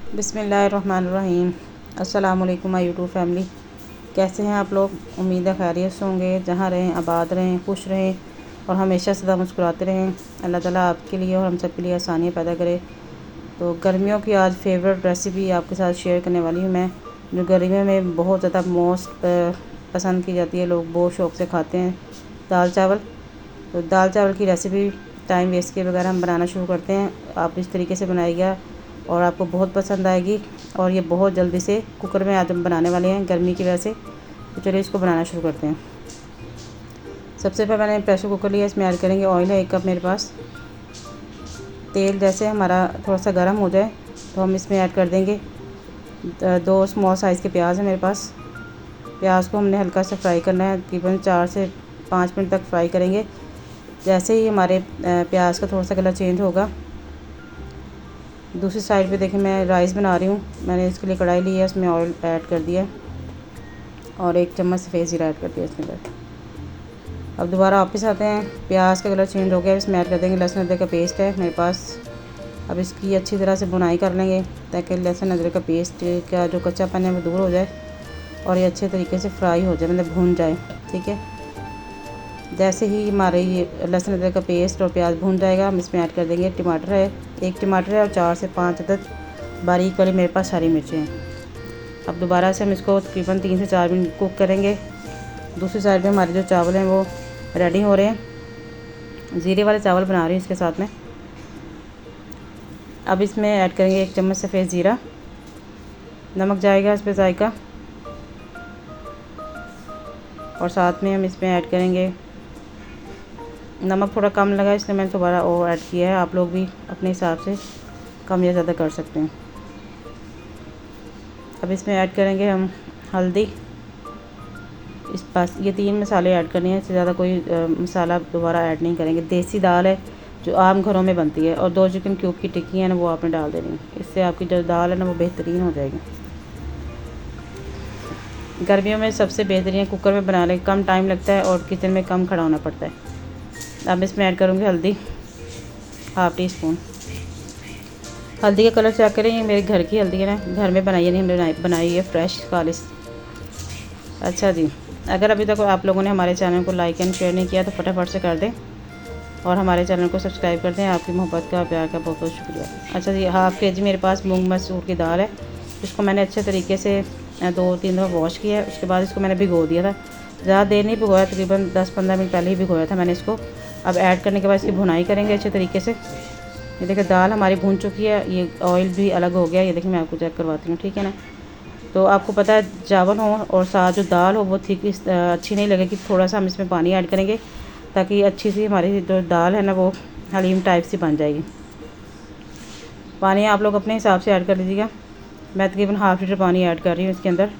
बिस्मिल्लाहिर्रहमानिर्रहीम। अस्सलाम वालेकुम माय यूट्यूब फैमिली। कैसे हैं आप लोग? उम्मीद है खैरियत से होंगे। जहाँ रहें आबाद रहें, खुश रहें और हमेशा सदा मुस्कुराते रहें। अल्लाह ताला आपके लिए और हम सब के लिए आसानियाँ पैदा करे। तो गर्मियों की आज फेवरेट रेसिपी आपके साथ शेयर करने वाली हूँ मैं, जो गर्मियों में बहुत ज़्यादा मोस्ट पसंद की जाती है, लोग बहुत शौक़ से खाते हैं, दाल चावल। तो दाल चावल की रेसिपी टाइम वेस्ट किए बगैर हम बनाना शुरू करते हैं। आप इस तरीके से बनाइएगा और आपको बहुत पसंद आएगी। और ये बहुत जल्दी से कुकर में आज हम बनाने वाले हैं गर्मी की वजह से। तो चलिए इसको बनाना शुरू करते हैं। सबसे पहले मैंने प्रेशर कुकर लिया, इसमें ऐड करेंगे ऑयल है 1 कप मेरे पास। तेल जैसे हमारा थोड़ा सा गर्म हो जाए तो हम इसमें ऐड कर देंगे 2 स्मॉल साइज़ के प्याज है मेरे पास। प्याज को हमने हल्का सा फ्राई करना है, तकरीबन 4 से 5 मिनट तक फ्राई करेंगे। जैसे ही हमारे प्याज का थोड़ा सा कलर चेंज होगा, दूसरी साइड पे देखें मैं राइस बना रही हूँ। मैंने इसके लिए कढ़ाई ली है, इसमें ऑयल ऐड कर दिया और 1 चम्मच सफ़ेद ज़ीरा ऐड कर दिया इसके अंदर। अब दोबारा वापस आते हैं, प्याज का कलर चेंज हो गया, इसमें ऐड कर देंगे लहसुन अदरक का पेस्ट है मेरे पास। अब इसकी अच्छी तरह से भुनाई कर लेंगे ताकि लहसुन अदरक का पेस्ट का जो कच्चापन है वो दूर हो जाए और ये अच्छे तरीके से फ्राई हो जाए, मतलब भून जाए। ठीक है, जैसे ही हमारे ये लहसुन अदरक का पेस्ट और प्याज भून जाएगा, हम इसमें ऐड कर देंगे टमाटर है, 1 टमाटर है और 4 से 5 अदद बारीक वाली मेरे पास हरी मिर्चें हैं। अब दोबारा से हम इसको तकरीबन 3 से 4 मिनट कुक करेंगे। दूसरी साइड पे हमारे जो चावल हैं वो रेडी हो रहे हैं। ज़ीरे वाले चावल बना रही हूँ इसके साथ में। अब इसमें ऐड करेंगे 1 चम्मच सफ़ेद ज़ीरा, नमक जाएगा इस पर जायका, और साथ में हम इसमें ऐड करेंगे, नमक थोड़ा कम लगा इसलिए मैंने दोबारा और ऐड किया है। आप लोग भी अपने हिसाब से कम या ज़्यादा कर सकते हैं। अब इसमें ऐड करेंगे हम हल्दी। इस पास ये 3 मसाले ऐड करने हैं, इससे ज़्यादा कोई मसाला दोबारा ऐड नहीं करेंगे। देसी दाल है जो आम घरों में बनती है, और 2 चिकन क्यूब की टिक्की है ना, वो आपने डाल देनी है। इससे आपकी जो दाल है ना वो बेहतरीन हो जाएगी। गर्मियों में सबसे बेहतरीन कुकर में बनाने कम टाइम लगता है और किचन में कम खड़ा होना पड़ता है। अब इसमें ऐड करूँगी हल्दी, 1/2 टीस्पून। हल्दी का कलर चेक करें, ये मेरे घर की हल्दी है ना, घर में बनाई है, नहीं हमने बनाई है फ्रेश खालिस। अच्छा जी, अगर अभी तक आप लोगों ने हमारे चैनल को लाइक एंड शेयर नहीं किया तो फटाफट से कर दें और हमारे चैनल को सब्सक्राइब कर दें। आपकी मोहब्बत का, प्यार का बहुत बहुत शुक्रिया। अच्छा जी, 1/2 kg मेरे पास मूंग मसूर की दाल है। इसको मैंने अच्छे तरीके से 2-3 दफ़ा वॉश किया है। उसके बाद इसको मैंने भिगो दिया था, ज़्यादा देर नहीं भिगोया, तकरीबन 10-15 मिनट पहले ही भिगोया था मैंने इसको। अब ऐड करने के बाद इसकी भुनाई करेंगे अच्छे तरीके से। ये देखिए दाल हमारी भून चुकी है, ये ऑयल भी अलग हो गया। ये देखिए मैं आपको चेक करवाती हूँ, ठीक है ना। तो आपको पता है चावल हो और साथ जो दाल हो वो ठीक अच्छी नहीं लगेगी। थोड़ा सा हम इसमें पानी ऐड करेंगे ताकि अच्छी सी हमारी जो दाल है ना वो हलीम टाइप सी बन जाएगी। पानी आप लोग अपने हिसाब से ऐड कर लीजिएगा। मैं तकरीबन 1/2 लीटर पानी ऐड कर रही हूँ इसके अंदर,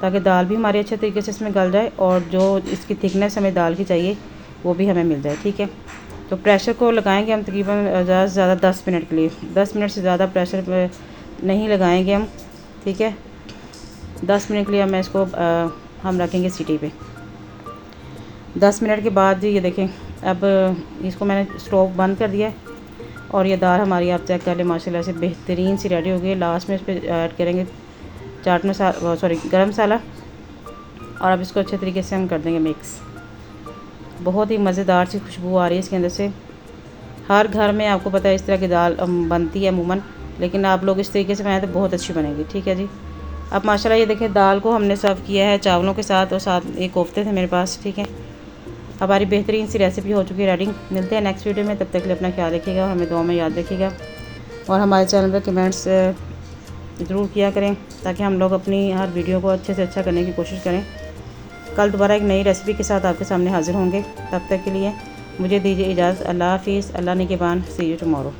ताकि दाल भी हमारी अच्छे तरीके से इसमें गल जाए और जो इसकी थिकनेस हमें दाल की चाहिए वो भी हमें मिल जाए। ठीक है, तो प्रेशर को लगाएंगे हम तकरीबन ज़्यादा से ज़्यादा 10 मिनट के लिए। 10 मिनट से ज़्यादा प्रेशर नहीं लगाएंगे हम। ठीक है, 10 मिनट के लिए मैं इसको हम रखेंगे सीटी पे। 10 मिनट के बाद ये देखें, अब इसको मैंने स्टोव बंद कर दिया है और ये दाल हमारी आप चेक कर लें माशाल्लाह से बेहतरीन सी रेडी हो गई है। लास्ट में इस पर ऐड करेंगे चाट मसाला, सॉरी गरम मसाला, और अब इसको अच्छे तरीके से हम कर देंगे मिक्स। बहुत ही मज़ेदार सी खुशबू आ रही है इसके अंदर से। हर घर में आपको पता है इस तरह की दाल बनती है अमूमन, लेकिन आप लोग इस तरीके से बनाएं तो बहुत अच्छी बनेगी। ठीक है जी, अब माशाल्लाह ये देखिए दाल को हमने सर्व किया है चावलों के साथ, और साथ एक कोफ्ते थे मेरे पास। ठीक है, हमारी बेहतरीन सी रेसिपी हो चुकी है रेडी। मिलते हैं नेक्स्ट वीडियो में, तब तक के लिए अपना ख्याल रखिएगा और हमें दुआ में याद रखिएगा। और हमारे चैनल पर कमेंट्स ज़रूर किया करें ताकि हम लोग अपनी हर वीडियो को अच्छे से अच्छा करने की कोशिश करें। कल दोबारा एक नई रेसिपी के साथ आपके सामने हाज़िर होंगे। तब तक के लिए मुझे दीजिए इजाज़त। अल्लाह हाफ़िज़, अल्लाह निगहबान। सी यू टुमारो।